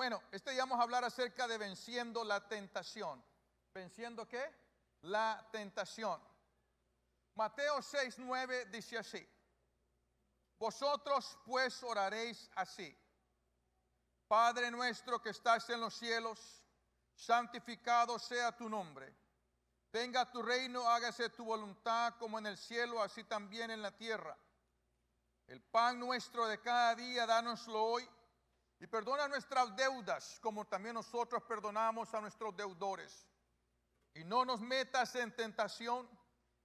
Bueno, este día vamos a hablar acerca de venciendo la tentación. ¿Venciendo qué? La tentación. Mateo 6:9 dice así: vosotros pues oraréis así: Padre nuestro que estás en los cielos, santificado sea tu nombre. Venga tu reino, hágase tu voluntad como en el cielo, así también en la tierra. El pan nuestro de cada día, dánoslo hoy. Y perdona nuestras deudas, como también nosotros perdonamos a nuestros deudores. Y no nos metas en tentación,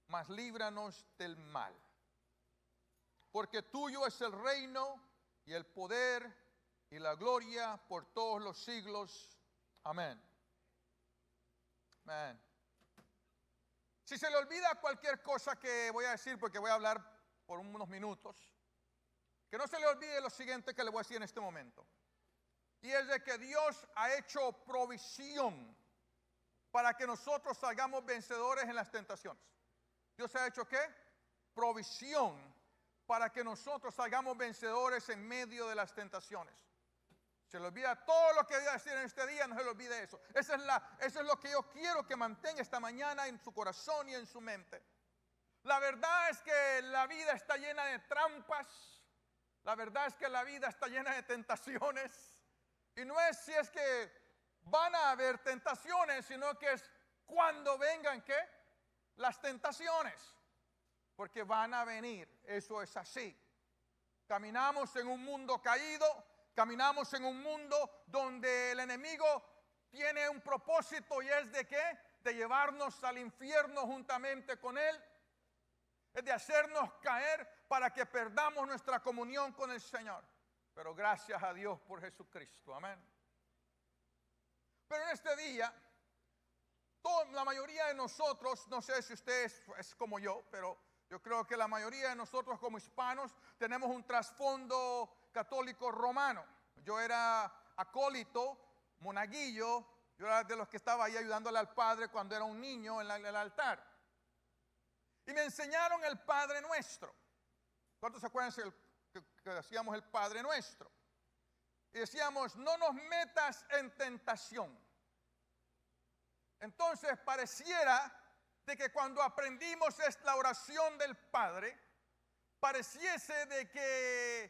mas líbranos del mal. Porque tuyo es el reino y el poder y la gloria por todos los siglos. Amén. Amén. Si se le olvida cualquier cosa que voy a decir, porque voy a hablar por unos minutos, que no se le olvide lo siguiente que le voy a decir en este momento. Y es de que Dios ha hecho provisión para que nosotros salgamos vencedores en las tentaciones. Dios ha hecho ¿qué? Provisión para que nosotros salgamos vencedores en medio de las tentaciones. Se le olvida todo lo que voy a decir en este día, no se le olvide eso. Eso es lo que yo quiero que mantenga esta mañana en su corazón y en su mente. La verdad es que la vida está llena de trampas. La verdad es que la vida está llena de tentaciones. Y no es si es que van a haber tentaciones, sino que es cuando vengan ¿qué? Las tentaciones. Porque van a venir, eso es así. Caminamos en un mundo caído, caminamos en un mundo donde el enemigo tiene un propósito, y es de ¿qué? De llevarnos al infierno juntamente con él. Es de hacernos caer para que perdamos nuestra comunión con el Señor. Pero gracias a Dios por Jesucristo, amén. Pero en este día, la mayoría de nosotros, no sé si usted es como yo, pero yo creo que la mayoría de nosotros como hispanos tenemos un trasfondo católico romano. Yo era acólito, monaguillo, yo era de los que estaba ahí ayudándole al Padre cuando era un niño en el altar. Y me enseñaron el Padre Nuestro. ¿Cuántos se acuerdan que hacíamos el Padre Nuestro? Y decíamos: no nos metas en tentación. Entonces pareciera de que cuando aprendimos esta oración del Padre, pareciese de que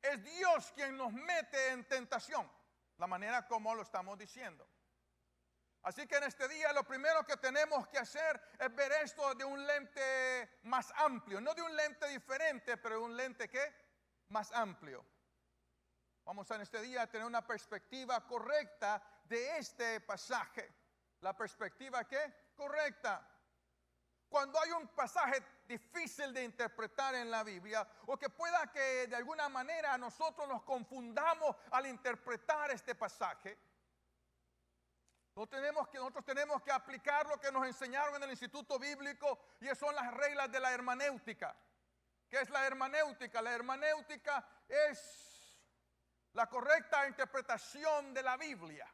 es Dios quien nos mete en tentación, la manera como lo estamos diciendo. Así que en este día lo primero que tenemos que hacer es ver esto de un lente más amplio, no de un lente diferente, pero de un lente ¿qué? Más amplio. Vamos en este día a tener una perspectiva correcta de este pasaje. La perspectiva ¿qué? Correcta. Cuando hay un pasaje difícil de interpretar en la Biblia, o que pueda que de alguna manera nosotros nos confundamos al interpretar este pasaje, nosotros tenemos que aplicar lo que nos enseñaron en el Instituto Bíblico, y son las reglas de la hermenéutica. ¿Qué es la hermenéutica? La hermenéutica es la correcta interpretación de la Biblia.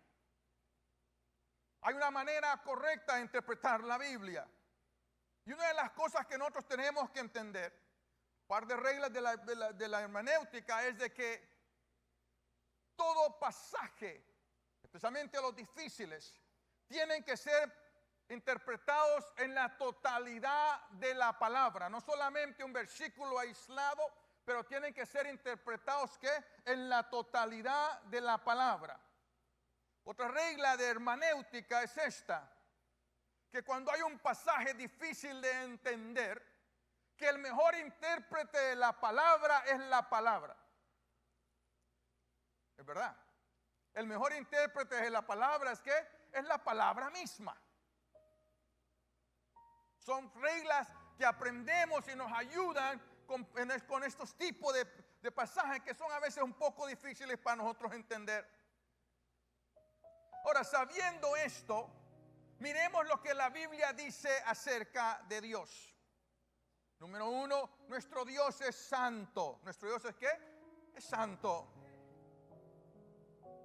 Hay una manera correcta de interpretar la Biblia. Y una de las cosas que nosotros tenemos que entender, un par de reglas de la hermenéutica, es de que todo pasaje, especialmente los difíciles, tienen que ser interpretados en la totalidad de la palabra. No solamente un versículo aislado, pero tienen que ser interpretados ¿qué? En la totalidad de la palabra. Otra regla de hermenéutica es esta: que cuando hay un pasaje difícil de entender, que el mejor intérprete de la palabra es la palabra. Es verdad. El mejor intérprete de la palabra es ¿qué? Es la palabra misma. Son reglas que aprendemos y nos ayudan con estos tipos de pasajes que son a veces un poco difíciles para nosotros entender. Ahora, sabiendo esto, miremos lo que la Biblia dice acerca de Dios. Número uno, nuestro Dios es santo. ¿Nuestro Dios es qué? Es santo.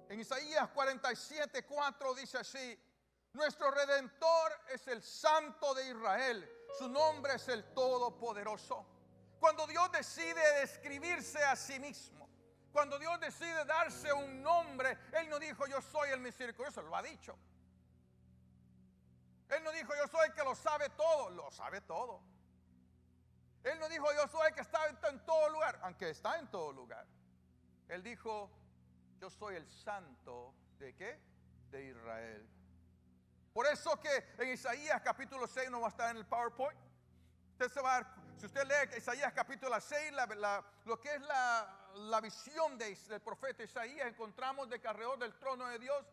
En Isaías 47:4 dice así: nuestro Redentor es el Santo de Israel, su nombre es el Todopoderoso. Cuando Dios decide describirse a sí mismo, Cuando Dios decide darse un nombre, Él no dijo yo soy el misericordioso, lo ha dicho. Él no dijo yo soy el que lo sabe todo. Él no dijo yo soy el que está en todo lugar, aunque está en todo lugar. Él dijo yo soy el santo ¿de qué? De Israel. Por eso que en Isaías capítulo 6 no va a estar en el PowerPoint. Usted se va a dar, si usted lee Isaías capítulo 6, lo que es la visión del profeta Isaías, encontramos de que alrededor del trono de Dios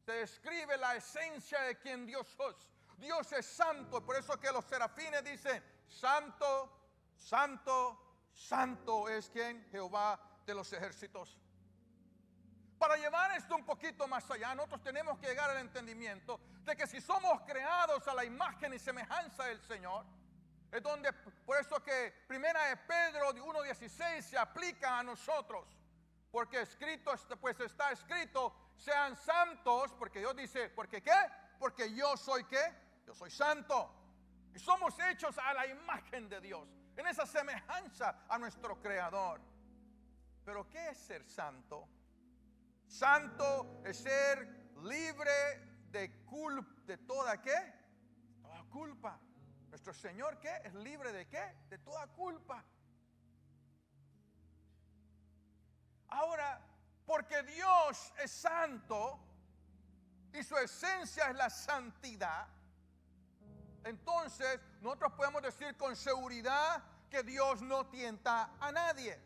se describe la esencia de quien Dios es. Dios es santo, por eso que los serafines dicen, santo, santo, santo es quien Jehová de los ejércitos. Para llevar esto un poquito más allá, nosotros tenemos que llegar al entendimiento de que si somos creados a la imagen y semejanza del Señor, es donde, por eso que primera de Pedro 1:16 se aplica a nosotros, porque escrito, pues está escrito, sean santos, porque Dios dice, ¿porque qué? Porque yo soy ¿qué? Yo soy santo. Y somos hechos a la imagen de Dios, en esa semejanza a nuestro Creador. Pero ¿qué es ser santo? Santo es ser libre de culpa, de toda ¿qué? Toda culpa. Nuestro Señor ¿qué? Es libre de ¿qué? De toda culpa. Ahora, porque Dios es santo y su esencia es la santidad, entonces nosotros podemos decir con seguridad que Dios no tienta a nadie.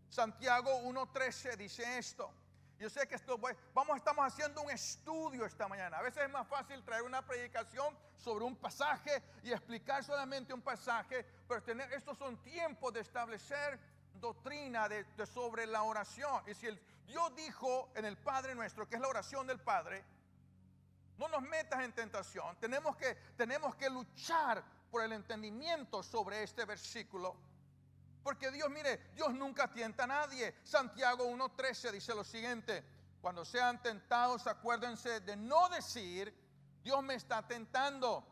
Santiago 1:13 dice esto. Yo sé que estamos haciendo un estudio esta mañana. A veces es más fácil traer una predicación sobre un pasaje y explicar solamente un pasaje, pero estos son tiempos de establecer doctrina sobre la oración. Y si Dios dijo en el Padre Nuestro, que es la oración del Padre, no nos metas en tentación. Tenemos que luchar por el entendimiento sobre este versículo. Porque Dios, mire, Dios nunca tienta a nadie. Santiago 1:13 dice lo siguiente: cuando sean tentados, acuérdense de no decir, Dios me está tentando.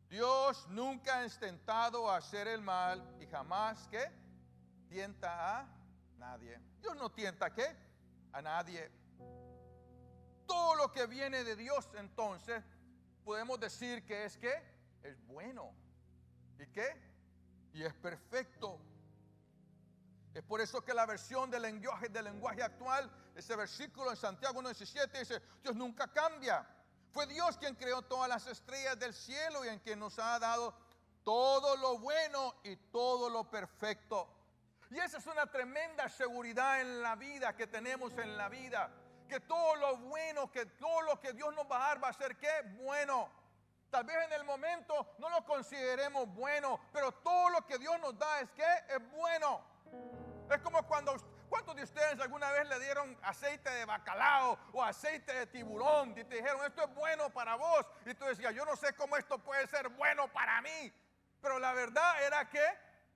Dios nunca es tentado a hacer el mal y jamás, ¿qué? Tienta a nadie. Dios no tienta ¿a qué? A nadie. Todo lo que viene de Dios, entonces, podemos decir que es ¿qué? Es bueno. ¿Y qué? Y es perfecto. Es por eso que la versión del lenguaje actual, ese versículo en Santiago 1:17 dice, Dios nunca cambia. Fue Dios quien creó todas las estrellas del cielo y en quien nos ha dado todo lo bueno y todo lo perfecto. Y esa es una tremenda seguridad en la vida que tenemos en la vida. Que todo lo bueno, que todo lo que Dios nos va a dar va a ser ¿qué? Bueno. Tal vez en el momento no lo consideremos bueno, pero todo lo que Dios nos da es ¿qué? Es bueno. Es como ¿cuántos de ustedes alguna vez le dieron aceite de bacalao o aceite de tiburón y te dijeron esto es bueno para vos? Y tú decías, yo no sé cómo esto puede ser bueno para mí. Pero la verdad era que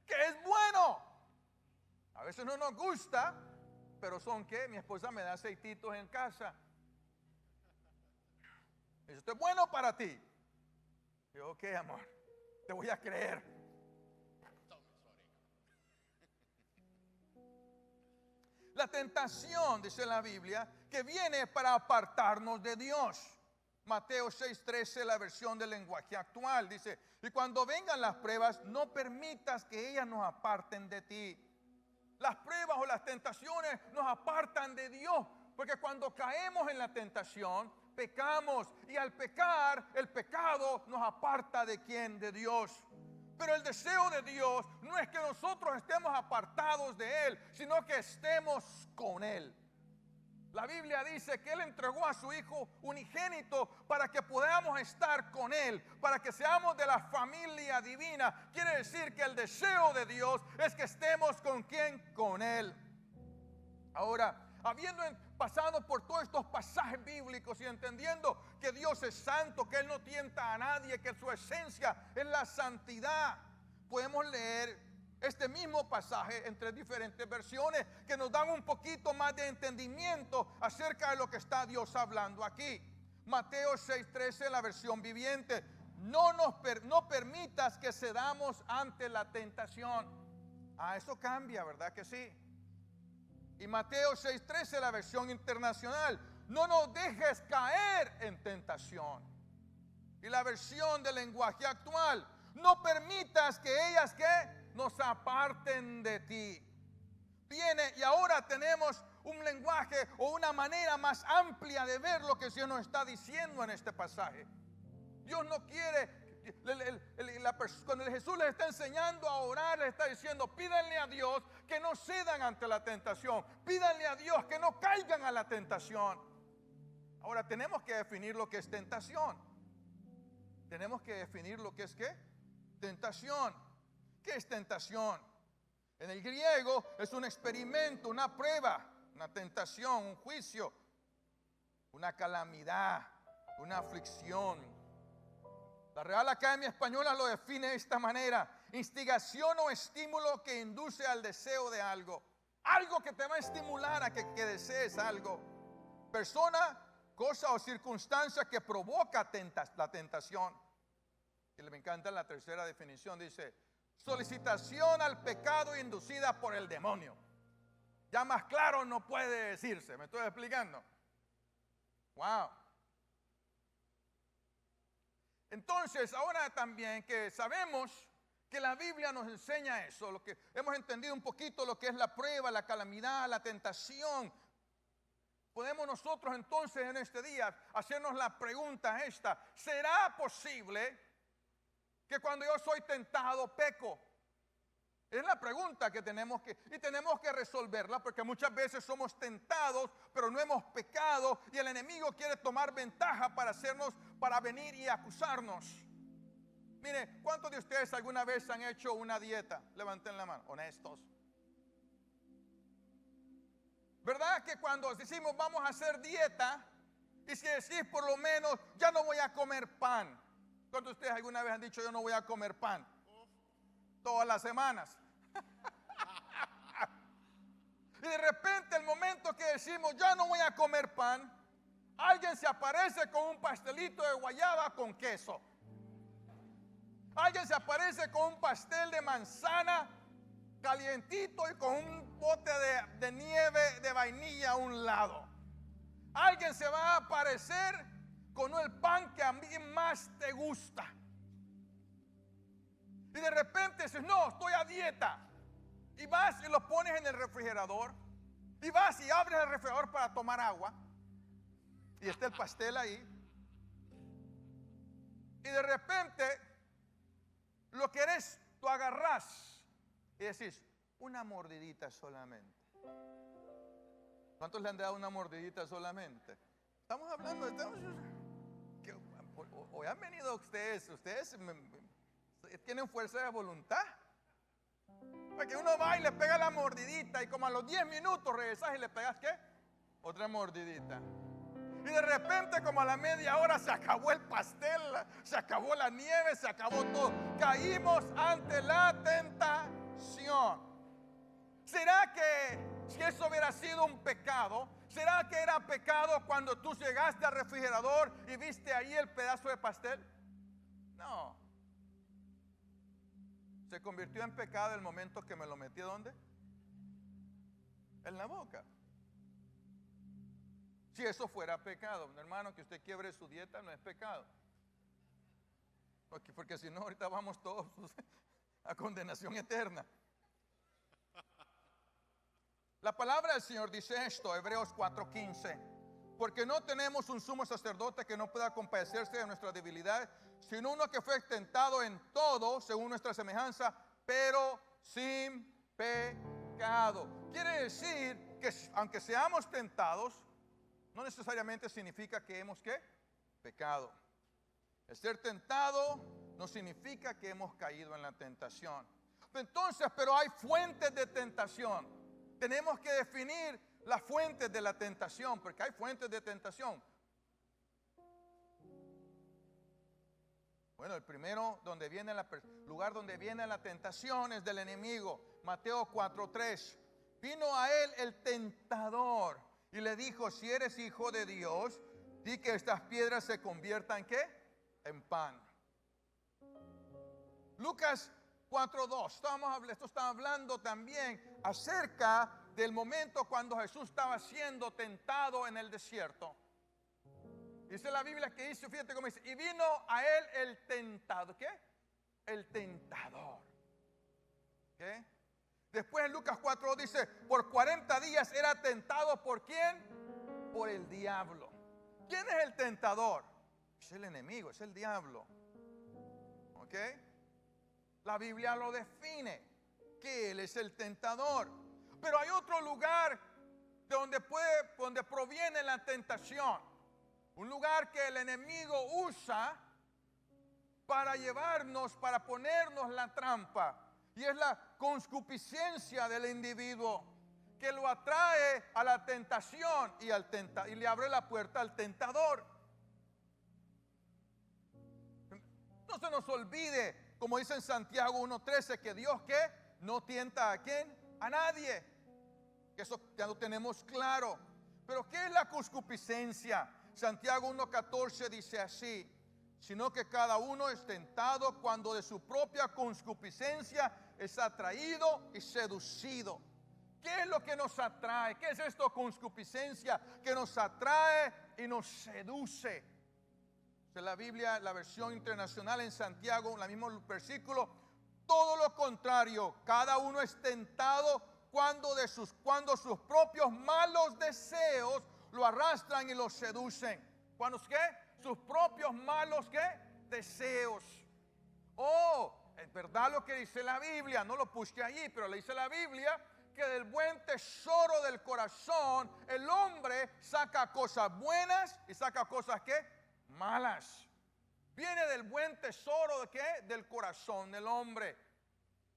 es bueno. A veces no nos gusta, pero son ¿qué? Mi esposa me da aceititos en casa. Dice, esto es bueno para ti. Yo, ok, amor, te voy a creer. La tentación, dice la Biblia, que viene para apartarnos de Dios. Mateo 6:13, la versión del lenguaje actual, dice, y cuando vengan las pruebas, no permitas que ellas nos aparten de ti. Las pruebas o las tentaciones nos apartan de Dios, porque cuando caemos en la tentación, pecamos, y al pecar, el pecado nos aparta de quién, de Dios. Pero el deseo de Dios no es que nosotros estemos apartados de Él, sino que estemos con Él. La Biblia dice que Él entregó a su Hijo unigénito para que podamos estar con Él, para que seamos de la familia divina. Quiere decir que el deseo de Dios es que estemos con ¿quién? Con Él. Ahora, habiendo pasado por todos estos pasajes bíblicos y entendiendo que Dios es santo, que Él no tienta a nadie, que su esencia es la santidad, podemos leer este mismo pasaje en 3 diferentes versiones que nos dan un poquito más de entendimiento acerca de lo que está Dios hablando aquí. Mateo 6:13, la versión viviente: no permitas que cedamos ante la tentación. Eso cambia, ¿verdad que sí? Y Mateo 6:13, la versión internacional, no nos dejes caer en tentación. Y la versión del lenguaje actual, no permitas que ellas que nos aparten de ti. Viene y ahora tenemos un lenguaje o una manera más amplia de ver lo que Dios nos está diciendo en este pasaje. Dios no quiere, cuando Jesús les está enseñando a orar, les está diciendo, pídanle a Dios que no cedan ante la tentación, pídanle a Dios que no caigan a la tentación. Ahora tenemos que definir lo que es tentación. Tenemos que definir lo que es ¿qué? Tentación. ¿Qué es tentación? En el griego es un experimento, una prueba, una tentación, un juicio, una calamidad, una aflicción. La Real Academia Española lo define de esta manera: instigación o estímulo que induce al deseo de algo. Algo que te va a estimular a que desees algo. Persona, cosa o circunstancia que provoca la tentación. Y me encanta la tercera definición, dice: solicitación al pecado inducida por el demonio. Ya más claro no puede decirse. ¿Me estoy explicando? Wow. Entonces, ahora también que sabemos que la Biblia nos enseña eso, lo que hemos entendido un poquito lo que es la prueba, la calamidad, la tentación, podemos nosotros entonces en este día hacernos la pregunta esta: ¿será posible que cuando yo soy tentado peco? Es la pregunta que tenemos que resolverla, porque muchas veces somos tentados, pero no hemos pecado, y el enemigo quiere tomar ventaja para venir y acusarnos. Mire, ¿cuántos de ustedes alguna vez han hecho una dieta? Levanten la mano, honestos. ¿Verdad que cuando decimos vamos a hacer dieta, y si decís por lo menos ya no voy a comer pan? ¿Cuántos de ustedes alguna vez han dicho yo no voy a comer pan? Todas las semanas. Y de repente el momento que decimos ya no voy a comer pan, alguien se aparece con un pastelito de guayaba con queso. Alguien se aparece con un pastel de manzana calientito y con un bote de nieve de vainilla a un lado. Alguien se va a aparecer con el pan que a mí más te gusta. Y de repente dices, no, estoy a dieta. Y vas y lo pones en el refrigerador. Y vas y abres el refrigerador para tomar agua. Y está el pastel ahí. Y de repente, lo que eres, tú agarrás y decís, una mordidita solamente. ¿Cuántos le han dado una mordidita solamente? Estamos hablando, hoy han venido ustedes tienen fuerza de voluntad. Porque uno va y le pega la mordidita y como a los 10 minutos regresas y le pegas ¿qué? Otra mordidita. Y de repente como a la media hora se acabó el pastel, se acabó la nieve, se acabó todo. Caímos ante la tentación. ¿Será que si eso hubiera sido un pecado, será que era pecado cuando tú llegaste al refrigerador y viste ahí el pedazo de pastel? No. Se convirtió en pecado el momento que me lo metí ¿dónde? En la boca. Si eso fuera pecado, mi hermano, que usted quiebre su dieta no es pecado. Porque si no, ahorita vamos todos a condenación eterna. La palabra del Señor dice esto, Hebreos 4:15. Porque no tenemos un sumo sacerdote que no pueda compadecerse de nuestra debilidad, sino uno que fue tentado en todo, según nuestra semejanza, pero sin pecado. Quiere decir que aunque seamos tentados, no necesariamente significa que hemos ¿qué? Pecado. El ser tentado no significa que hemos caído en la tentación. Entonces, pero hay fuentes de tentación. Tenemos que definir las fuentes de la tentación, porque hay fuentes de tentación. Bueno, el primero lugar donde viene la tentación es del enemigo. Mateo 4:3. Vino a él el tentador y le dijo, si eres hijo de Dios, di que estas piedras se conviertan ¿qué? En pan. Lucas 4:2. Esto está hablando también acerca del momento cuando Jesús estaba siendo tentado en el desierto. Dice la Biblia que dice, fíjate cómo dice, y vino a él el tentador. ¿Qué? El tentador. ¿Qué? Después en Lucas 4 dice, por 40 días era tentado ¿por quién? Por el diablo. ¿Quién es el tentador? Es el enemigo, es el diablo. ¿Ok? La Biblia lo define, que él es el tentador. Pero hay otro lugar donde proviene la tentación. Un lugar que el enemigo usa para llevarnos, para ponernos la trampa. Y es la concupiscencia del individuo que lo atrae a la tentación y le abre la puerta al tentador. No se nos olvide, como dice en Santiago 1:13, que Dios ¿qué? No tienta a quién, a nadie. Que eso ya lo tenemos claro. Pero ¿qué es la concupiscencia? Santiago 1:14 dice así, sino que cada uno es tentado cuando de su propia concupiscencia es atraído y seducido. ¿Qué es lo que nos atrae? ¿Qué es esto, concupiscencia? Que nos atrae y nos seduce. De la Biblia, la versión internacional en Santiago, el mismo versículo, todo lo contrario, cada uno es tentado cuando sus propios malos deseos lo arrastran y lo seducen. ¿Cuándo qué? Sus propios malos ¿qué? Deseos. Oh, es verdad lo que dice la Biblia, no lo puse allí, pero le dice la Biblia que del buen tesoro del corazón el hombre saca cosas buenas y saca cosas ¿qué? Malas. Viene del buen tesoro ¿de qué? Del corazón del hombre.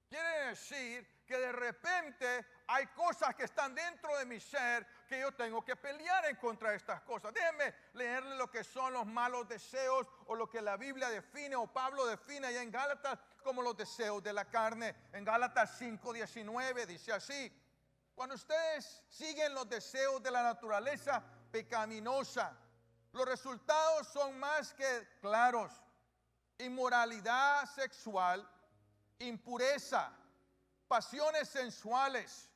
Quiere decir que de repente hay cosas que están dentro de mi ser que yo tengo que pelear en contra de estas cosas. Déjenme leerle lo que son los malos deseos o lo que la Biblia define o Pablo define allá en Gálatas como los deseos de la carne. En Gálatas 5:19 dice así: cuando ustedes siguen los deseos de la naturaleza pecaminosa, los resultados son más que claros: inmoralidad sexual, impureza, pasiones sensuales,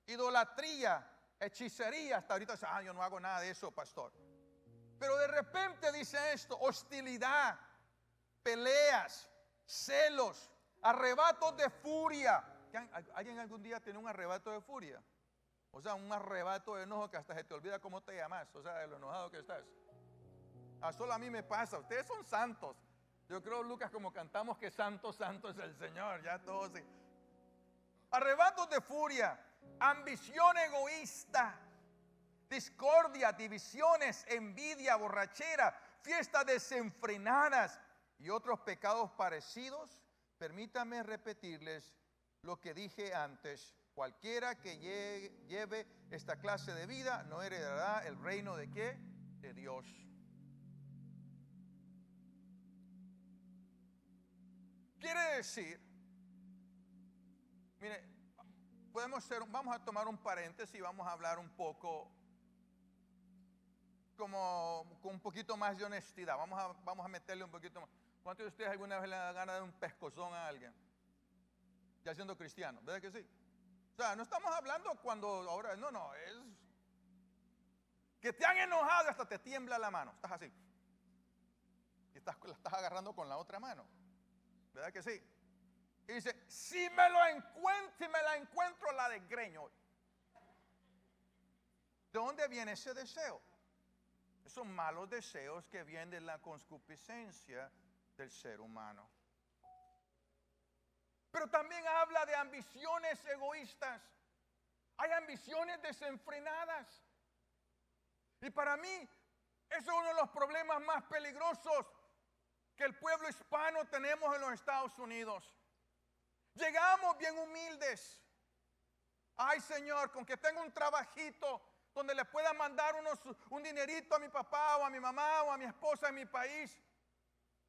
idolatría, hechicería. Hasta ahorita dice, yo no hago nada de eso, pastor. Pero de repente dice esto: hostilidad, peleas, celos, arrebatos de furia. ¿Alguien algún día tiene un arrebato de furia? O sea, un arrebato de enojo que hasta se te olvida cómo te llamas, o sea, de lo enojado que estás. Solo a mí me pasa. Ustedes son santos. Yo creo, Lucas, como cantamos que santo, santo es el Señor. Ya todos. Arrebatos de furia, ambición egoísta, discordia, divisiones, envidia, borrachera, fiestas desenfrenadas y otros pecados parecidos. Permítanme repetirles lo que dije antes: cualquiera que lleve esta clase de vida no heredará el reino de ¿qué? De Dios. Quiere decir, mire, vamos a tomar un paréntesis y vamos a hablar un poco como con un poquito más de honestidad. Vamos a meterle un poquito más. ¿Cuántos de ustedes alguna vez le dan ganas de dar un pescozón a alguien? Ya siendo cristiano, ¿verdad que sí? O sea, no estamos hablando cuando ahora, no, es que te han enojado y hasta te tiembla la mano. Estás así. Y la estás agarrando con la otra mano. ¿Verdad que sí? Y dice, si me la encuentro, la desgreño. ¿De dónde viene ese deseo? Esos malos deseos que vienen de la concupiscencia del ser humano. Pero también habla de ambiciones egoístas. Hay ambiciones desenfrenadas. Y para mí, eso es uno de los problemas más peligrosos que el pueblo hispano tenemos en los Estados Unidos. Llegamos bien humildes. Ay, Señor, con que tenga un trabajito donde le pueda mandar un dinerito a mi papá o a mi mamá o a mi esposa en mi país.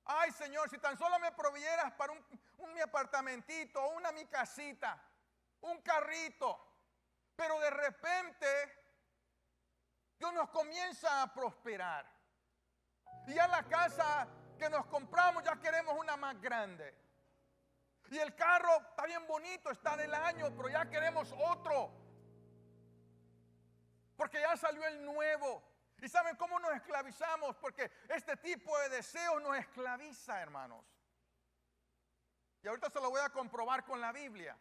Ay, Señor, si tan solo me provieras para mi apartamentito, mi casita, un carrito. Pero de repente Dios nos comienza a prosperar. Y ya la casa que nos compramos ya queremos una más grande. Y el carro está bien bonito, está del año, pero ya queremos otro. porque ya salió el nuevo. ¿Y saben cómo nos esclavizamos? Porque este tipo de deseos nos esclaviza, hermanos. Y ahorita se lo voy a comprobar con la Biblia.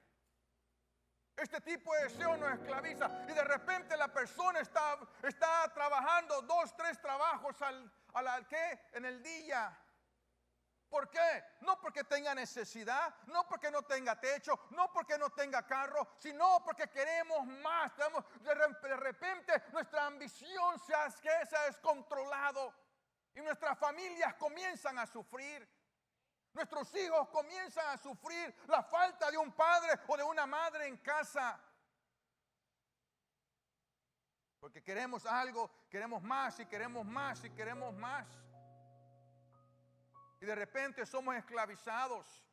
Este tipo de deseo nos esclaviza. Y de repente la persona está trabajando 2, 3 trabajos en el día. ¿Por qué? No porque tenga necesidad, no porque no tenga techo, no porque no tenga carro, sino porque queremos más. De repente nuestra ambición se ha descontrolado y nuestras familias comienzan a sufrir. Nuestros hijos comienzan a sufrir la falta de un padre o de una madre en casa. Porque queremos algo, queremos más y queremos más y queremos más. Y de repente somos esclavizados.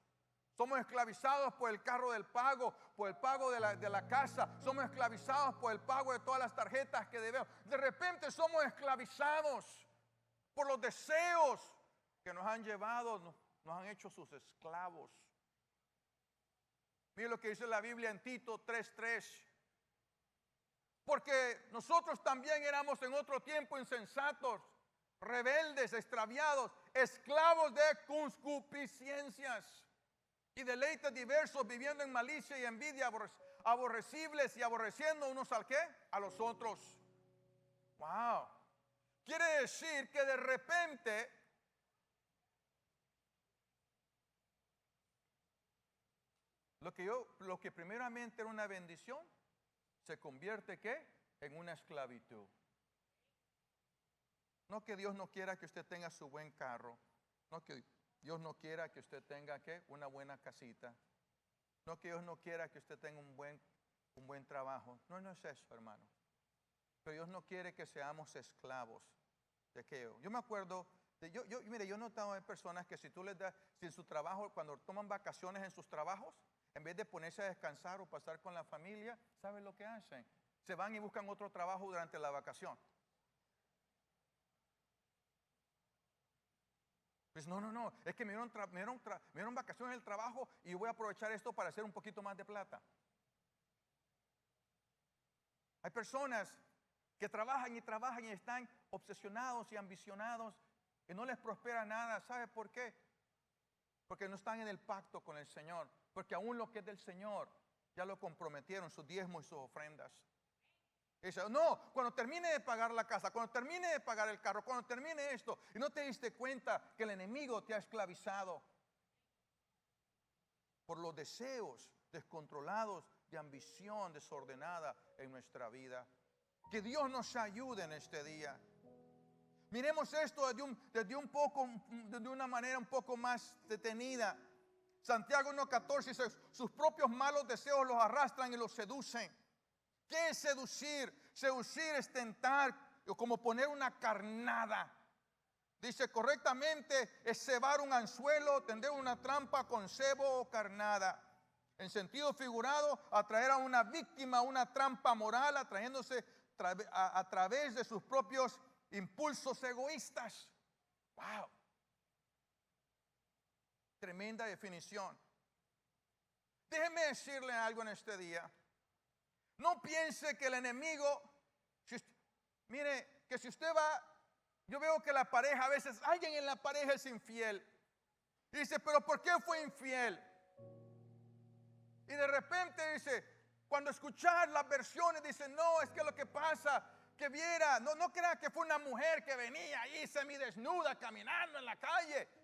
Somos esclavizados por el carro del pago, por el pago de la casa. Somos esclavizados por el pago de todas las tarjetas que debemos. De repente somos esclavizados por los deseos que nos han llevado, nos han hecho sus esclavos. Mire lo que dice la Biblia en Tito 3:3. Porque nosotros también éramos en otro tiempo insensatos, rebeldes, extraviados, esclavos de concupiscencias y deleites diversos, viviendo en malicia y envidia, aborrecibles y aborreciendo unos al qué, a los otros. Wow. Quiere decir que de repente lo que primeramente era una bendición se convierte ¿qué? En una esclavitud. No que Dios no quiera que usted tenga su buen carro. No que Dios no quiera que usted tenga ¿qué? Una buena casita. No que Dios no quiera que usted tenga un buen trabajo. No, no es eso, hermano. Pero Dios no quiere que seamos esclavos de qué. Yo me acuerdo, mire, yo he notado hay personas que si tú les das, si en su trabajo, cuando toman vacaciones en sus trabajos, en vez de ponerse a descansar o pasar con la familia, ¿saben lo que hacen? Se van y buscan otro trabajo durante la vacación. Pues no, es que me dieron vacaciones en el trabajo y voy a aprovechar esto para hacer un poquito más de plata. Hay personas que trabajan y están obsesionados y ambicionados y no les prospera nada. ¿Sabe por qué? Porque no están en el pacto con el Señor. Porque aún lo que es del Señor ya lo comprometieron, sus diezmos y sus ofrendas. Y dice, no, cuando termine de pagar la casa, cuando termine de pagar el carro, cuando termine esto, y no te diste cuenta que el enemigo te ha esclavizado por los deseos descontrolados de ambición desordenada en nuestra vida. Que Dios nos ayude en este día. Miremos esto de una manera un poco más detenida. Santiago 1:14 dice, sus propios malos deseos los arrastran y los seducen. ¿Qué es seducir? Seducir es tentar, o como poner una carnada. Dice correctamente, es cebar un anzuelo, tender una trampa con cebo o carnada. En sentido figurado, atraer a una víctima a una trampa moral, atrayéndose a través de sus propios impulsos egoístas. Wow. Tremenda definición. Déjeme decirle algo en este día. No piense que el enemigo, mire, que si usted va, yo veo que la pareja, a veces alguien en la pareja es infiel. Y dice, pero ¿por qué fue infiel? Y de repente dice, cuando escuchar las versiones, dice, no, es que lo que pasa, que viera, no crea que fue una mujer que venía ahí semidesnuda caminando en la calle.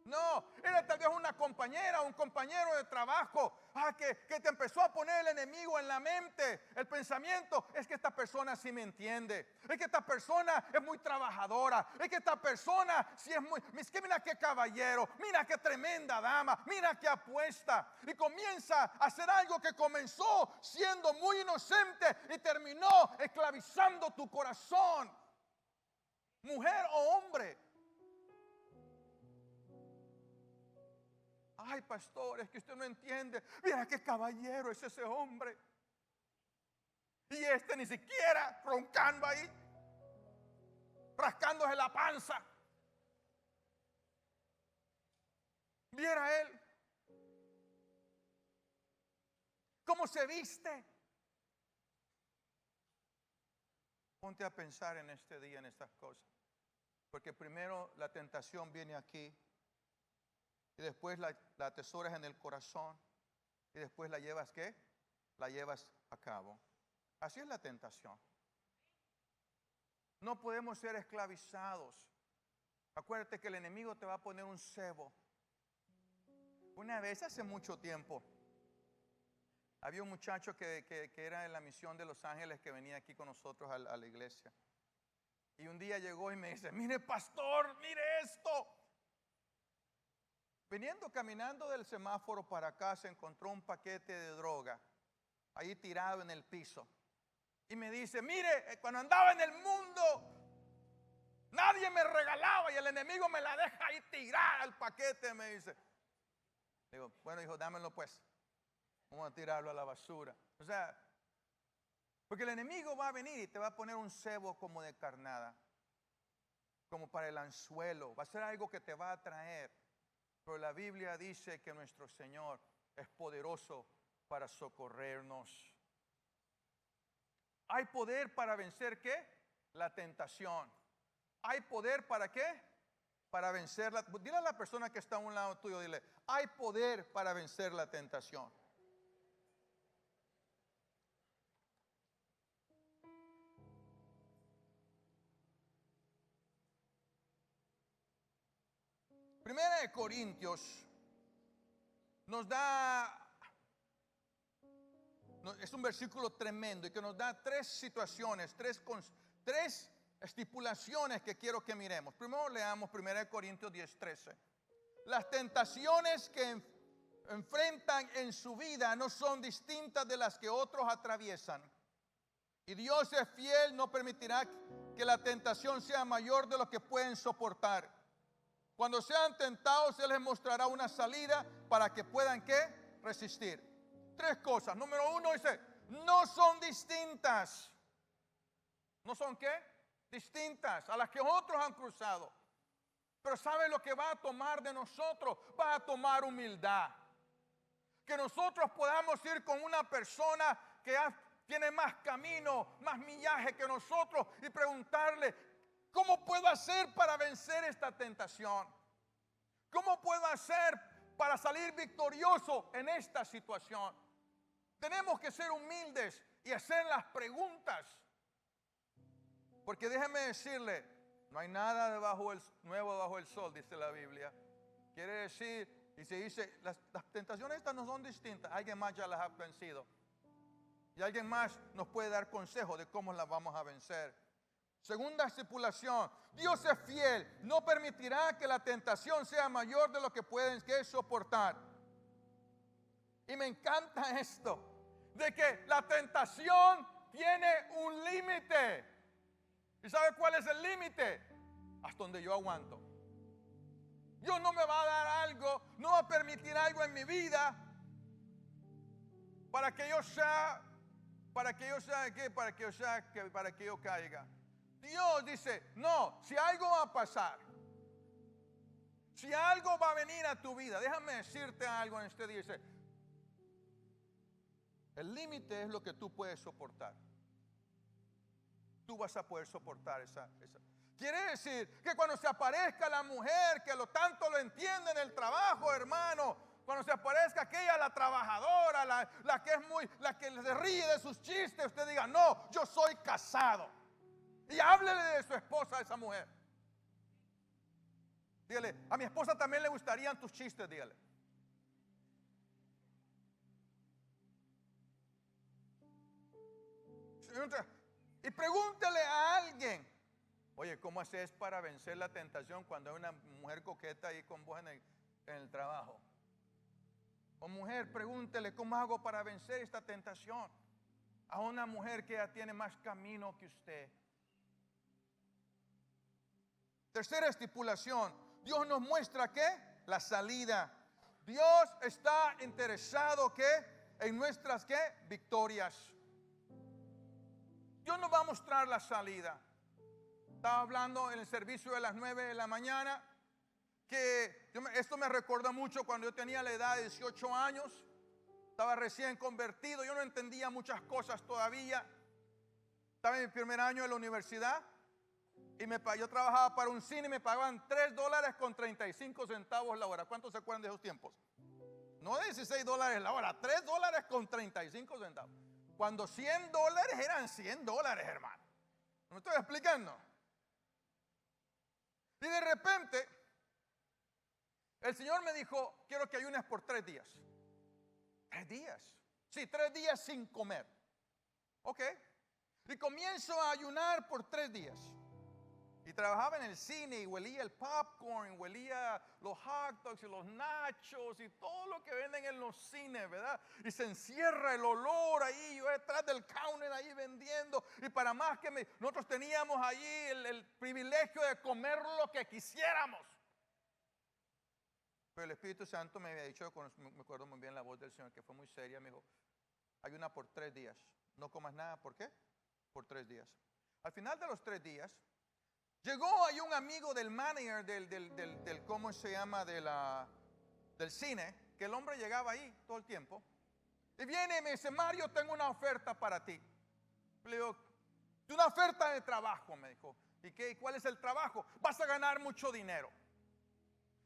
No, era tal vez una compañera, un compañero de trabajo, que te empezó a poner el enemigo en la mente. El pensamiento es que esta persona sí me entiende, es que esta persona es muy trabajadora, es que esta persona sí es que mira qué caballero, mira qué tremenda dama, mira qué apuesta. Y comienza a hacer algo que comenzó siendo muy inocente y terminó esclavizando tu corazón, mujer o hombre. Ay, pastor, es que usted no entiende. Mira qué caballero es ese hombre. Y este ni siquiera roncando ahí, rascándose la panza. Viera él cómo se viste. Ponte a pensar en este día, en estas cosas. Porque primero la tentación viene aquí. Y después la atesoras en el corazón. Y después la llevas, ¿qué? La llevas a cabo. Así es la tentación. No podemos ser esclavizados. Acuérdate que el enemigo te va a poner un cebo. Una vez, hace mucho tiempo, había un muchacho que era en la misión de Los Ángeles, que venía aquí con nosotros a la iglesia. Y un día llegó y me dice: mire, pastor, mire esto. Viniendo caminando del semáforo para acá, se encontró un paquete de droga ahí tirado en el piso. Y me dice: mire, cuando andaba en el mundo, nadie me regalaba y el enemigo me la deja ahí tirada el paquete, me dice. Digo: bueno, hijo, dámelo pues. Vamos a tirarlo a la basura. O sea, porque el enemigo va a venir y te va a poner un cebo como de carnada, como para el anzuelo. Va a ser algo que te va a atraer. Pero la Biblia dice que nuestro Señor es poderoso para socorrernos. Hay poder para vencer, ¿qué? La tentación. ¿Hay poder para qué? Para vencer la... Dile a la persona que está a un lado tuyo, dile: hay poder para vencer la tentación. Primera de Corintios nos da, es un versículo tremendo y que nos da tres situaciones, tres estipulaciones que quiero que miremos. Primero leamos 1 Corintios 10:13. Las tentaciones que enfrentan en su vida no son distintas de las que otros atraviesan. Y Dios es fiel, no permitirá que la tentación sea mayor de lo que pueden soportar. Cuando sean tentados, Él les mostrará una salida para que puedan, ¿qué? Resistir. Tres cosas. Número uno dice: no son distintas. ¿No son qué? Distintas a las que otros han cruzado. Pero ¿sabe lo que va a tomar de nosotros? Va a tomar humildad. Que nosotros podamos ir con una persona que tiene más camino, más millaje que nosotros, y preguntarle: ¿cómo puedo hacer para vencer esta tentación? ¿Cómo puedo hacer para salir victorioso en esta situación? Tenemos que ser humildes y hacer las preguntas. Porque déjeme decirle, no hay nada nuevo debajo del sol, dice la Biblia. Quiere decir, y se dice, las tentaciones estas no son distintas. Alguien más ya las ha vencido. Y alguien más nos puede dar consejo de cómo las vamos a vencer. Segunda estipulación: Dios es fiel, no permitirá que la tentación sea mayor de lo que pueden soportar. Y me encanta esto, de que la tentación tiene un límite. ¿Y sabe cuál es el límite? Hasta donde yo aguanto. Dios no me va a dar algo, no va a permitir algo en mi vida para que yo caiga. Dios dice: no, si algo va a pasar, si algo va a venir a tu vida, déjame decirte algo en este día. Dice: el límite es lo que tú puedes soportar. Tú vas a poder soportar esa. Quiere decir que cuando se aparezca la mujer que tanto lo entiende en el trabajo, hermano, cuando se aparezca aquella, la trabajadora, la que se ríe de sus chistes, usted diga: no, yo soy casado. Y háblele de su esposa a esa mujer. Dígale: a mi esposa también le gustarían tus chistes, dígale. Y pregúntele a alguien: oye, ¿cómo haces para vencer la tentación cuando hay una mujer coqueta ahí con vos en el trabajo? O mujer, pregúntele: ¿cómo hago para vencer esta tentación? A una mujer que ya tiene más camino que usted. Tercera estipulación: Dios nos muestra ¿qué? La salida. Dios está interesado ¿qué? En nuestras ¿qué? Victorias. Dios nos va a mostrar la salida. Estaba hablando en el servicio de las 9 de la mañana que esto me recuerda mucho cuando yo tenía la edad de 18 años. Estaba recién convertido, yo no entendía muchas cosas todavía. Estaba en mi primer año de la universidad y yo trabajaba para un cine y me pagaban $3.35 la hora. ¿Cuántos se acuerdan de esos tiempos? No $16 la hora, $3.35. Cuando $100 eran $100, hermano. ¿Me estoy explicando? Y de repente, el Señor me dijo, quiero que ayunes por 3 días. 3 días. Sí, 3 días sin comer. Ok. Y comienzo a ayunar por 3 días. Y trabajaba en el cine y huelía el popcorn, huelía los hot dogs y los nachos y todo lo que venden en los cines, ¿verdad? Y se encierra el olor ahí, yo detrás del counter ahí vendiendo. Y para más que nosotros teníamos ahí el privilegio de comer lo que quisiéramos. Pero el Espíritu Santo me había dicho, me acuerdo muy bien la voz del Señor, que fue muy seria, me dijo, ayuna por 3 días, no comas nada, ¿por qué? Por 3 días. Al final de los 3 días, llegó ahí un amigo del manager del ¿cómo se llama? Del cine, que el hombre llegaba ahí todo el tiempo. Y viene y me dice, Mario, tengo una oferta para ti. Le digo, una oferta de trabajo, me dijo. ¿Y cuál es el trabajo? Vas a ganar mucho dinero.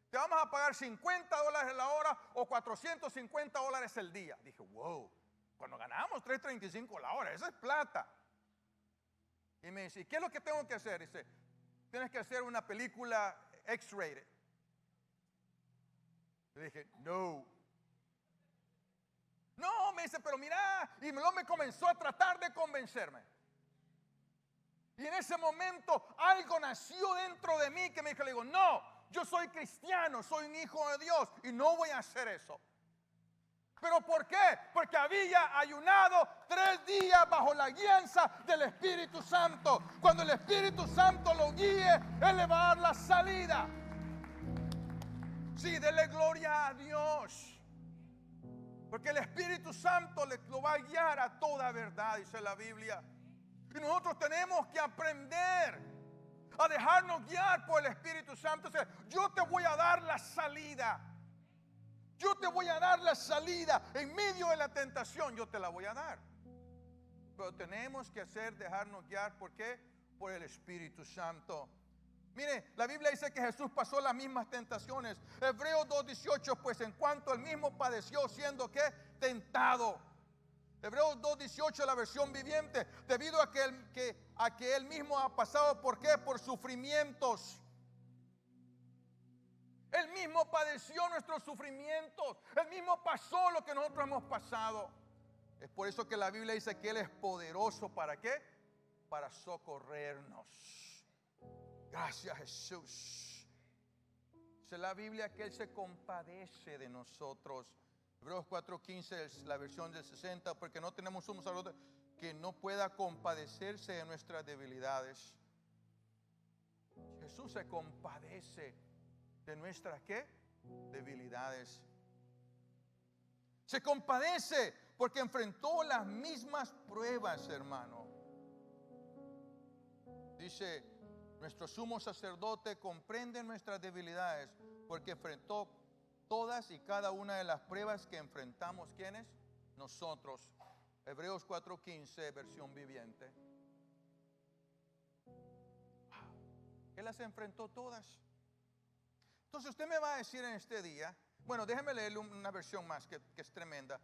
Te vamos a pagar $50 la hora o $450 el día. Dije, wow, cuando ganamos $3.35 la hora, eso es plata. Y me dice, ¿qué es lo que tengo que hacer? Dice, tienes que hacer una película X-rated. Le dije, no. No, me dice, pero mira, y me comenzó a tratar de convencerme. Y en ese momento algo nació dentro de mí que me dijo, le digo, no, yo soy cristiano, soy un hijo de Dios y no voy a hacer eso. ¿Pero por qué? Porque había ayunado 3 días bajo la guianza del Espíritu Santo. Cuando el Espíritu Santo lo guíe, Él le va a dar la salida. Sí, dele gloria a Dios. Porque el Espíritu Santo lo va a guiar a toda verdad, dice la Biblia. Y nosotros tenemos que aprender a dejarnos guiar por el Espíritu Santo. O sea, yo te voy a dar la salida. Yo te voy a dar la salida. En medio de la tentación yo te la voy a dar. Pero tenemos que dejarnos guiar. ¿Por qué? Por el Espíritu Santo. Mire, la Biblia dice que Jesús pasó las mismas tentaciones. Hebreos 2:18, pues en cuanto él mismo padeció siendo ¿qué? Tentado. Hebreos 2:18, la versión viviente, debido a que él mismo ha pasado, ¿por qué? Por sufrimientos. Él mismo padeció nuestros sufrimientos. Él mismo pasó lo que nosotros hemos pasado. Es por eso que la Biblia dice que Él es poderoso. ¿Para qué? Para socorrernos. Gracias, Jesús. Dice la Biblia que Él se compadece de nosotros. Hebreos 4:15 es la versión del 60, porque no tenemos un sacerdote que no pueda compadecerse de nuestras debilidades. Jesús se compadece de nuestras ¿qué? Debilidades. Se compadece porque enfrentó las mismas pruebas, hermano. Dice, nuestro sumo sacerdote comprende nuestras debilidades porque enfrentó todas y cada una de las pruebas que enfrentamos. ¿Quiénes? Nosotros. Hebreos 4:15, versión viviente. Él las enfrentó todas. Entonces usted me va a decir en este día, bueno, déjeme leerle una versión más que es tremenda.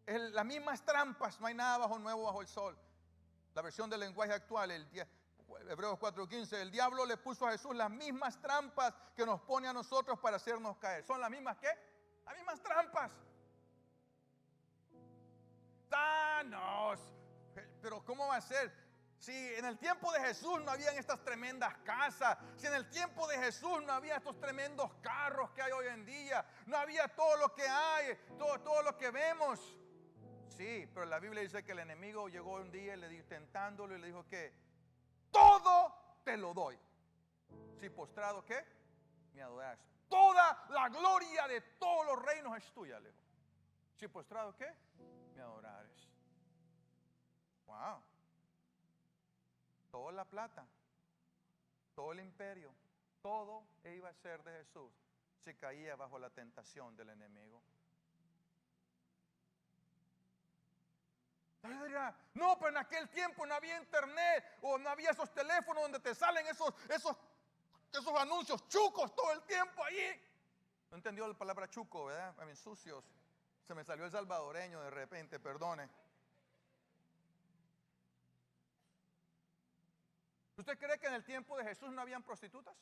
Las mismas trampas, no hay nada nuevo bajo el sol. La versión del lenguaje actual, Hebreos 4:15, el diablo le puso a Jesús las mismas trampas que nos pone a nosotros para hacernos caer. ¿Son las mismas qué? Las mismas trampas. ¡Danos! Pero ¿cómo va a ser? Si en el tiempo de Jesús no habían estas tremendas casas, si en el tiempo de Jesús no había estos tremendos carros que hay hoy en día, no había todo lo que hay, todo lo que vemos. Sí, pero la Biblia dice que el enemigo llegó un día y le dijo, tentándolo, y le dijo que todo te lo doy. Si postrado, ¿qué? Me adoras. Toda la gloria de todos los reinos es tuya, le dijo. Si postrado, ¿qué? Me adorares. Wow. Toda la plata, todo el imperio, todo iba a ser de Jesús si caía bajo la tentación del enemigo. Entonces dirá, no, pero en aquel tiempo no había internet o no había esos teléfonos donde te salen esos anuncios chucos todo el tiempo allí. No entendió la palabra chuco, ¿verdad? A mí, sucios. Se me salió el salvadoreño de repente, perdone. ¿Usted cree que en el tiempo de Jesús no habían prostitutas?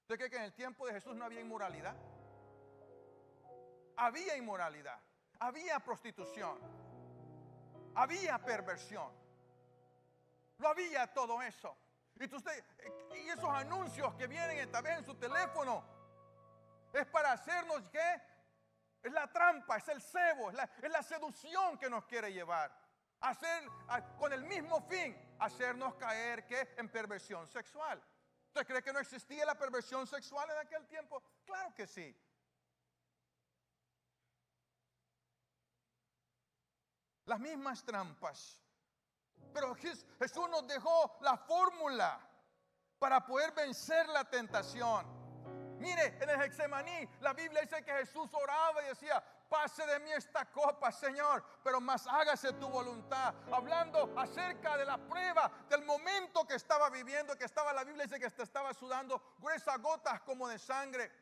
¿Usted cree que en el tiempo de Jesús no había inmoralidad? Había inmoralidad, había prostitución, había perversión. No había todo eso. Y esos anuncios que vienen también en su teléfono es para hacernos, ¿qué? Es la trampa, es el cebo, es la seducción que nos quiere llevar. Con el mismo fin, hacernos caer, ¿qué? En perversión sexual. ¿Usted cree que no existía la perversión sexual en aquel tiempo? Claro que sí. Las mismas trampas. Pero Jesús nos dejó la fórmula para poder vencer la tentación. Mire, en el Getsemaní, la Biblia dice que Jesús oraba y decía, pase de mí esta copa, Señor, pero más hágase tu voluntad. Hablando acerca de la prueba, del momento que estaba viviendo, la Biblia dice que estaba sudando gruesas gotas como de sangre.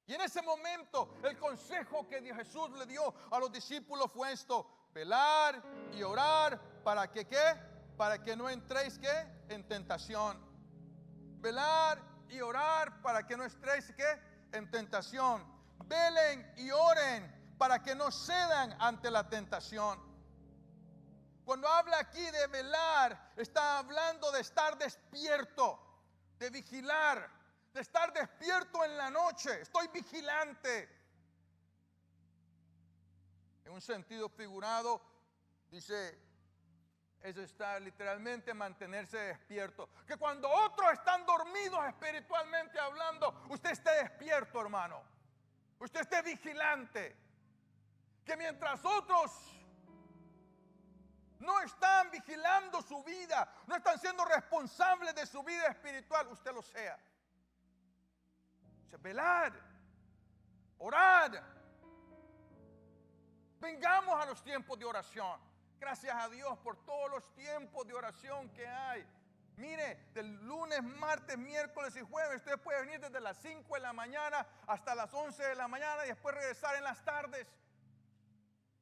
Y en ese momento, el consejo que Jesús le dio a los discípulos fue esto: velar y orar para que, ¿qué? Para que no entréis, ¿qué? En tentación. Velar y orar para que no entréis, ¿qué? En tentación. Velen y oren para que no cedan ante la tentación. Cuando habla aquí de velar, está hablando de estar despierto, de vigilar, de estar despierto en la noche. Estoy vigilante. En un sentido figurado, dice, es estar literalmente, mantenerse despierto. Que cuando otros están dormidos espiritualmente hablando, usted esté despierto, hermano. Usted esté vigilante. Que mientras otros no están vigilando su vida, no están siendo responsables de su vida espiritual, usted lo sea. Velar, orar. Vengamos a los tiempos de oración. Gracias a Dios por todos los tiempos de oración que hay. Mire, del lunes, martes, miércoles y jueves, usted puede venir desde las 5 de la mañana hasta las 11 de la mañana y después regresar en las tardes.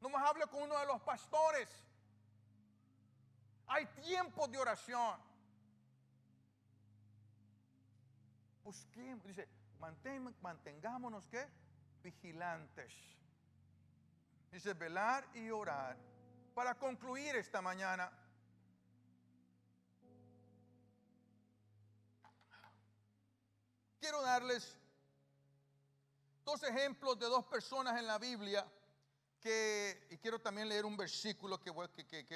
Nomás hable con uno de los pastores. Hay tiempos de oración. Busquemos, dice, mantengámonos, ¿qué? Vigilantes. Dice, velar y orar. Para concluir esta mañana, quiero darles dos ejemplos de dos personas en la Biblia y quiero también leer un versículo que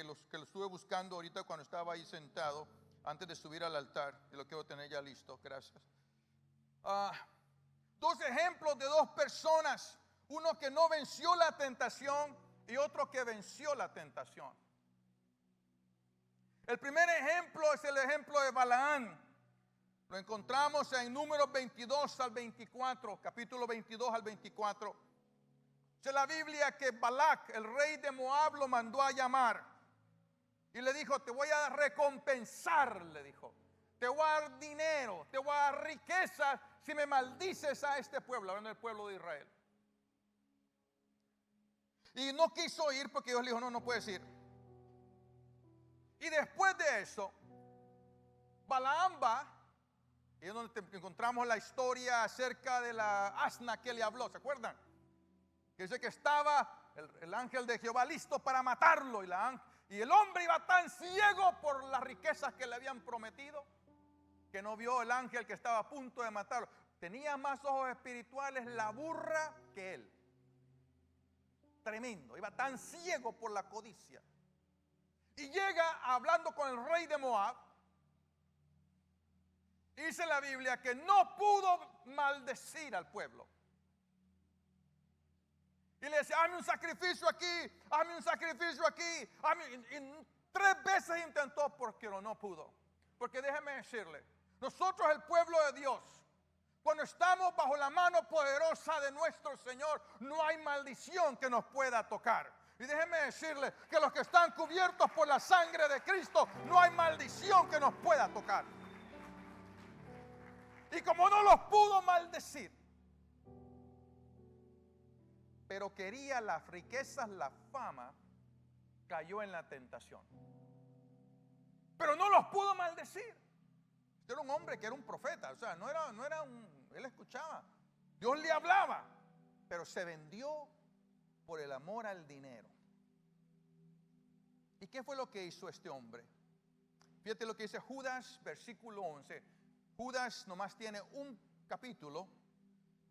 lo estuve buscando ahorita cuando estaba ahí sentado antes de subir al altar, y lo quiero tener ya listo, gracias. Dos ejemplos de dos personas, uno que no venció la tentación y otro que venció la tentación. El primer ejemplo es el ejemplo de Balaam. Lo encontramos en Números 22 al 24, capítulo 22 al 24. Dice la Biblia que Balac, el rey de Moab, lo mandó a llamar y le dijo, te voy a recompensar, le dijo. Te voy a dar dinero, te voy a dar riquezas si me maldices a este pueblo, hablando del pueblo de Israel. Y no quiso ir porque Dios le dijo, no puedes ir. Y después de eso, Balaam va, y es donde encontramos la historia acerca de la asna que le habló, ¿se acuerdan? Que dice que estaba el ángel de Jehová listo para matarlo, y el hombre iba tan ciego por las riquezas que le habían prometido, que no vio el ángel que estaba a punto de matarlo. Tenía más ojos espirituales la burra que él. Tremendo, iba tan ciego por la codicia. Y llega hablando con el rey de Moab. Y dice la Biblia que no pudo maldecir al pueblo. Y le decía, hazme un sacrificio aquí, hazme un sacrificio aquí. Y 3 veces intentó porque no pudo. Porque déjeme decirle, nosotros el pueblo de Dios, cuando estamos bajo la mano poderosa de nuestro Señor, no hay maldición que nos pueda tocar. Y déjeme decirle que los que están cubiertos por la sangre de Cristo, no hay maldición que nos pueda tocar. Y como no los pudo maldecir, pero quería las riquezas, la fama, cayó en la tentación. Pero no los pudo maldecir. Este era un hombre que era un profeta, o sea, no era él escuchaba. Dios le hablaba, pero se vendió por el amor al dinero. ¿Y qué fue lo que hizo este hombre? Fíjate lo que dice Judas, versículo 11. Judas nomás tiene un capítulo.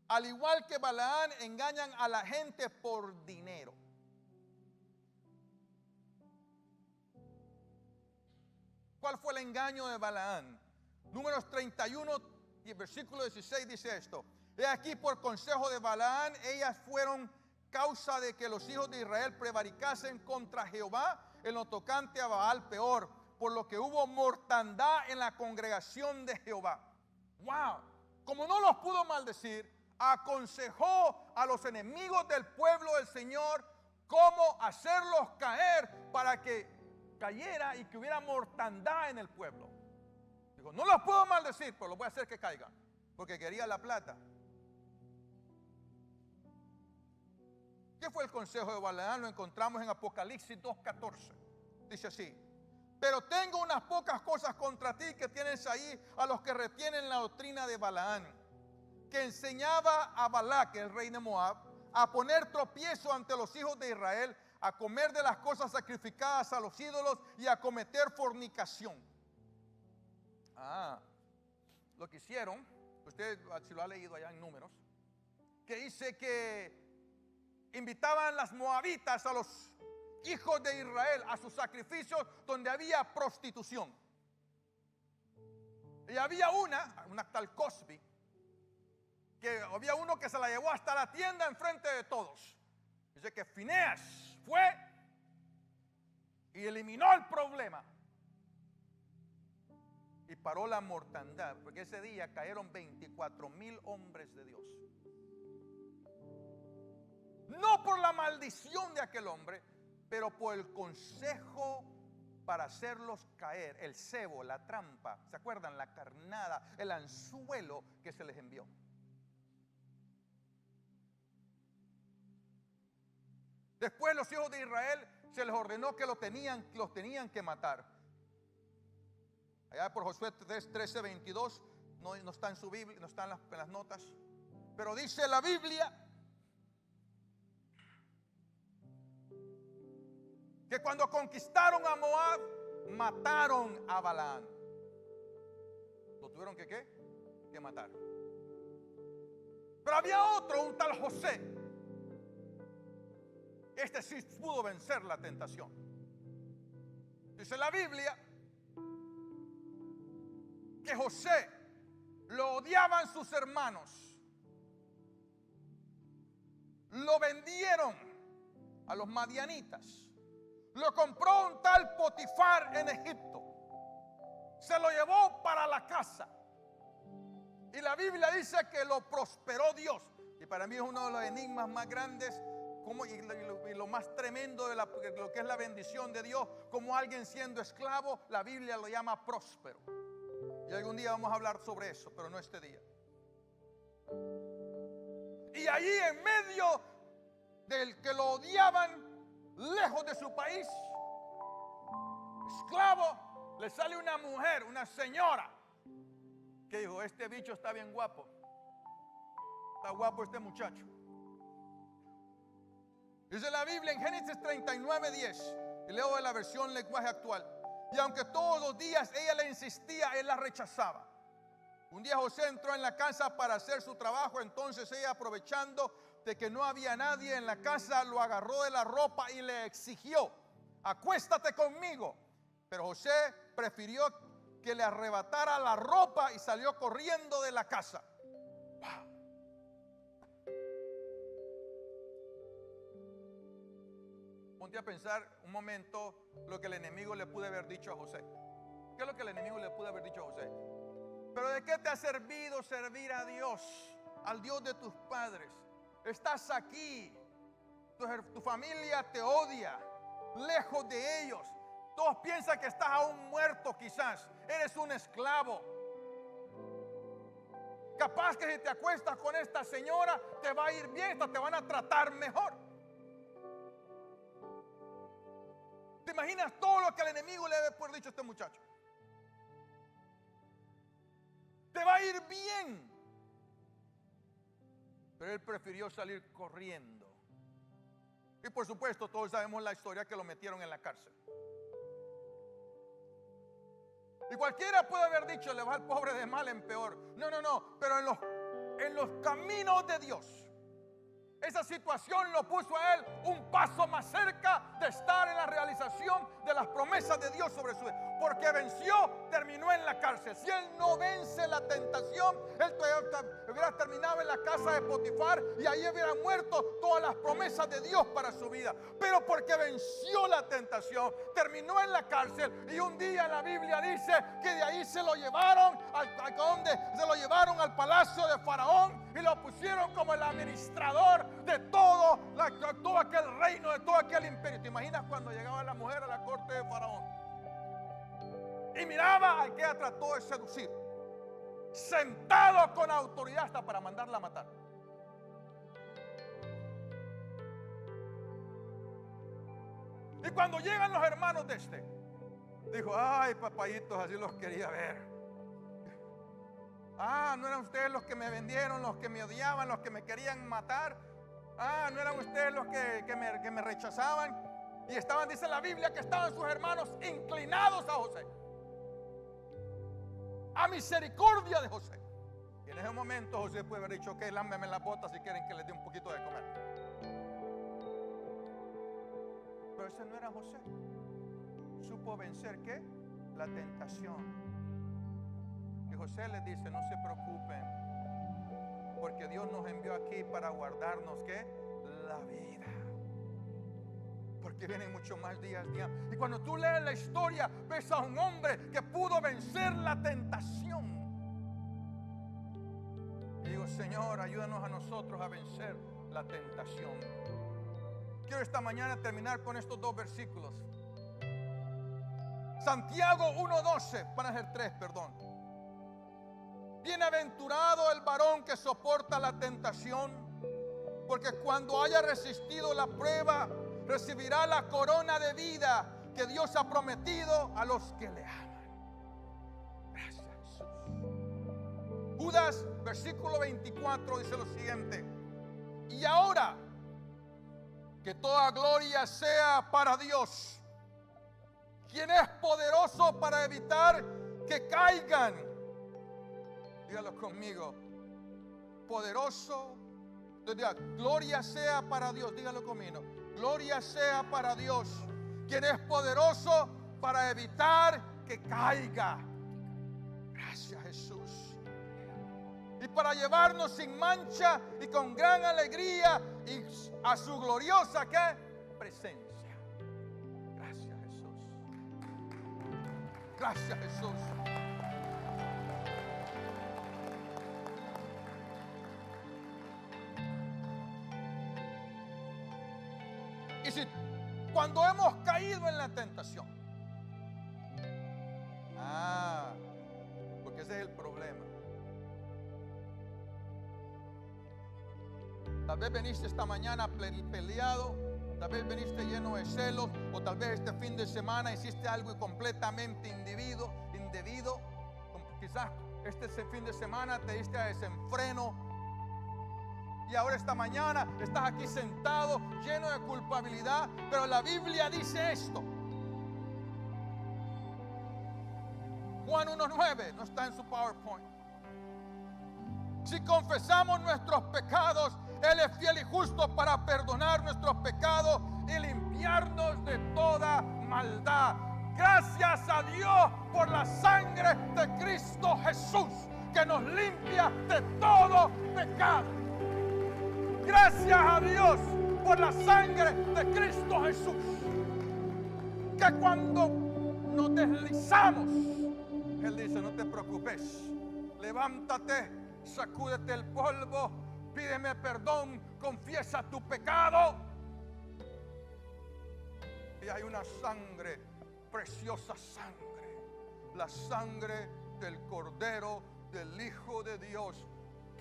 Al igual que Balaán, engañan a la gente por dinero. ¿Cuál fue el engaño de Balaán? Números 31 y el versículo 16 dice esto: he aquí, por consejo de Balaán, ellas fueron causa de que los hijos de Israel prevaricasen contra Jehová en lo tocante a Baal peor, por lo que hubo mortandad en la congregación de Jehová. Wow, como no los pudo maldecir, aconsejó a los enemigos del pueblo del Señor cómo hacerlos caer para que cayera y que hubiera mortandad en el pueblo. Dijo, no los puedo maldecir, pero los voy a hacer que caigan, porque quería la plata. ¿Qué fue el consejo de Balaán? Lo encontramos en Apocalipsis 2:14. Dice así: pero tengo unas pocas cosas contra ti, que tienes ahí a los que retienen la doctrina de Balaán, que enseñaba a Balac, el rey de Moab, a poner tropiezo ante los hijos de Israel, a comer de las cosas sacrificadas a los ídolos y a cometer fornicación. Lo que hicieron, usted si lo ha leído allá en Números, que dice que invitaban las moabitas a los hijos de Israel a sus sacrificios donde había prostitución. Y había una tal Cosby, que había uno que se la llevó hasta la tienda enfrente de todos. Dice que Fineas fue y eliminó el problema y paró la mortandad, porque ese día cayeron 24,000 hombres de Dios. No por la maldición de aquel hombre, pero por el consejo para hacerlos caer, el cebo, la trampa, ¿se acuerdan? La carnada, el anzuelo que se les envió. Después los hijos de Israel se les ordenó que los tenían que matar. Allá por Josué 13:22, no está en su Biblia, no está en las notas, pero dice la Biblia que cuando conquistaron a Moab, mataron a Balaán. ¿Lo tuvieron que qué? Que matar. Pero había otro, un tal José. Este sí pudo vencer la tentación. Dice la Biblia que José lo odiaban sus hermanos. Lo vendieron a los madianitas. Lo compró un tal Potifar en Egipto. Se lo llevó para la casa. Y la Biblia dice que lo prosperó Dios. Y para mí es uno de los enigmas más grandes y lo más tremendo de lo que es la bendición de Dios. Como alguien siendo esclavo, la Biblia lo llama próspero. Y algún día vamos a hablar sobre eso, pero no este día. Y allí en medio del que lo odiaban, lejos de su país, esclavo, le sale una mujer, una señora, que dijo, este bicho está bien guapo. Está guapo este muchacho. Dice la Biblia en Génesis 39:10, y leo de la versión lenguaje actual. Y aunque todos los días ella le insistía, él la rechazaba. Un día José entró en la casa para hacer su trabajo. Entonces ella, aprovechando de que no había nadie en la casa, lo agarró de la ropa y le exigió, acuéstate conmigo. Pero José prefirió que le arrebatara la ropa y salió corriendo de la casa. Wow. Ponte a pensar un momento lo que el enemigo le pudo haber dicho a José. ¿Qué es lo que el enemigo le pudo haber dicho a José? Pero ¿de qué te ha servido servir a Dios, al Dios de tus padres? Estás aquí, tu familia te odia, lejos de ellos. Todos piensan que estás aún muerto quizás, eres un esclavo. Capaz que si te acuestas con esta señora te va a ir bien, hasta te van a tratar mejor. ¿Te imaginas todo lo que el enemigo le debe haber dicho a este muchacho? Te va a ir bien. Pero él prefirió salir corriendo. Y por supuesto todos sabemos la historia, que lo metieron en la cárcel. Y cualquiera puede haber dicho, le va al pobre de mal en peor. No, pero en los caminos de Dios, esa situación lo puso a él un paso más cerca de estar en la realización de las promesas de Dios sobre su vida. Porque venció, terminó en la cárcel. Si él no vence la tentación, él hubiera terminado en la casa de Potifar y ahí hubiera muerto todas las promesas de Dios para su vida. Pero porque venció la tentación, terminó en la cárcel, y un día la Biblia dice que de ahí se lo llevaron al palacio de Faraón y lo pusieron como el administrador de todo aquel reino, de todo aquel imperio. ¿Te imaginas cuando llegaba la mujer a la corte de Faraón y miraba al que ella trató de seducir, sentado con autoridad hasta para mandarla a matar? Y cuando llegan los hermanos de este, dijo: ay, papayitos, así los quería ver. Ah, ¿no eran ustedes los que me vendieron, los que me odiaban, los que me querían matar? Ah, ¿no eran ustedes los que me rechazaban? Y estaban, dice la Biblia, que estaban sus hermanos inclinados a José, a misericordia de José. Y en ese momento José puede haber dicho: ok, lámbeme las botas si quieren que les dé un poquito de comer. Pero ese no era José. Supo vencer, ¿qué? La tentación. Y José les dice: no se preocupen, porque Dios nos envió aquí para guardarnos, ¿qué? La vida. Porque vienen muchos más días. Y cuando tú lees la historia, ves a un hombre que pudo vencer la tentación. Y digo: Señor, ayúdanos a nosotros a vencer la tentación. Quiero esta mañana terminar con estos dos versículos. Santiago 1:12, van a ser 3, perdón. Bienaventurado el varón que soporta la tentación, porque cuando haya resistido la prueba, recibirá la corona de vida que Dios ha prometido a los que le aman. Gracias, Jesús. Judas, versículo 24, dice lo siguiente: y ahora, que toda gloria sea para Dios, quien es poderoso para evitar que caigan. Dígalo conmigo: poderoso. Gloria sea para Dios. Dígalo conmigo: gloria sea para Dios, quien es poderoso para evitar que caiga. Gracias, Jesús. Y para llevarnos sin mancha y con gran alegría y a su gloriosa, ¿qué? Presencia. Gracias, Jesús. Gracias, Jesús. Y si cuando hemos caído en la tentación, porque ese es el problema. Tal vez veniste esta mañana peleado, tal vez veniste lleno de celos, o tal vez este fin de semana hiciste algo completamente indebido. Quizás este fin de semana te diste a desenfreno. Y ahora esta mañana estás aquí sentado lleno de culpabilidad. Pero la Biblia dice esto. Juan 1:9, no está en su PowerPoint. Si confesamos nuestros pecados, Él es fiel y justo para perdonar nuestros pecados y limpiarnos de toda maldad. Gracias a Dios por la sangre de Cristo Jesús, que nos limpia de todo pecado. Gracias a Dios por la sangre de Cristo Jesús, que cuando nos deslizamos, Él dice: no te preocupes, levántate, sacúdete el polvo, pídeme perdón, confiesa tu pecado. Y hay una sangre, preciosa sangre, la sangre del Cordero, del Hijo de Dios,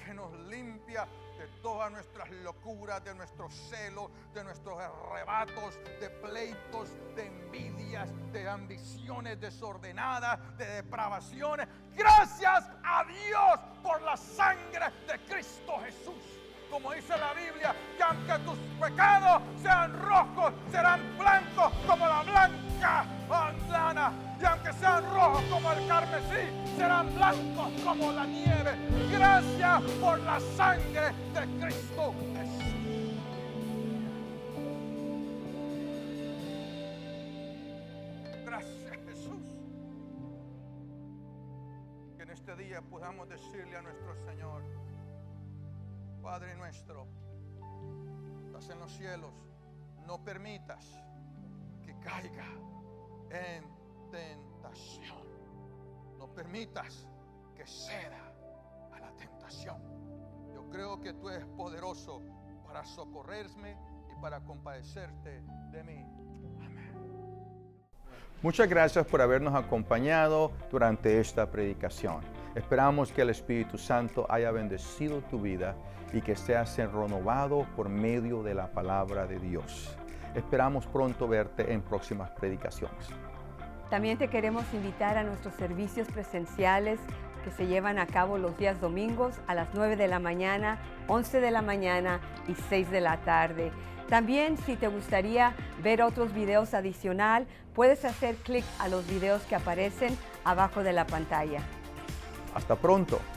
que nos limpia de todas nuestras locuras, de nuestros celos, de nuestros arrebatos, de pleitos, de envidias, de ambiciones desordenadas, de depravaciones. Gracias a Dios por la sangre de Cristo Jesús. Como dice la Biblia, que aunque tus pecados sean rojos, serán blancos como la blanca lana. Y aunque sean rojos como el carmesí, serán blancos como la nieve. Gracias por la sangre de Cristo Jesús. Gracias, Jesús. Que en este día podamos decirle a nuestro Señor: Padre nuestro, estás en los cielos, no permitas que caiga en tentación. No permitas que ceda a la tentación. Yo creo que tú eres poderoso para socorrerme y para compadecerte de mí. Amén. Muchas gracias por habernos acompañado durante esta predicación. Esperamos que el Espíritu Santo haya bendecido tu vida y que seas renovado por medio de la palabra de Dios. Esperamos pronto verte en próximas predicaciones. También te queremos invitar a nuestros servicios presenciales que se llevan a cabo los días domingos a las 9 de la mañana, 11 de la mañana y 6 de la tarde. También, si te gustaría ver otros videos adicional, puedes hacer clic a los videos que aparecen abajo de la pantalla. Hasta pronto.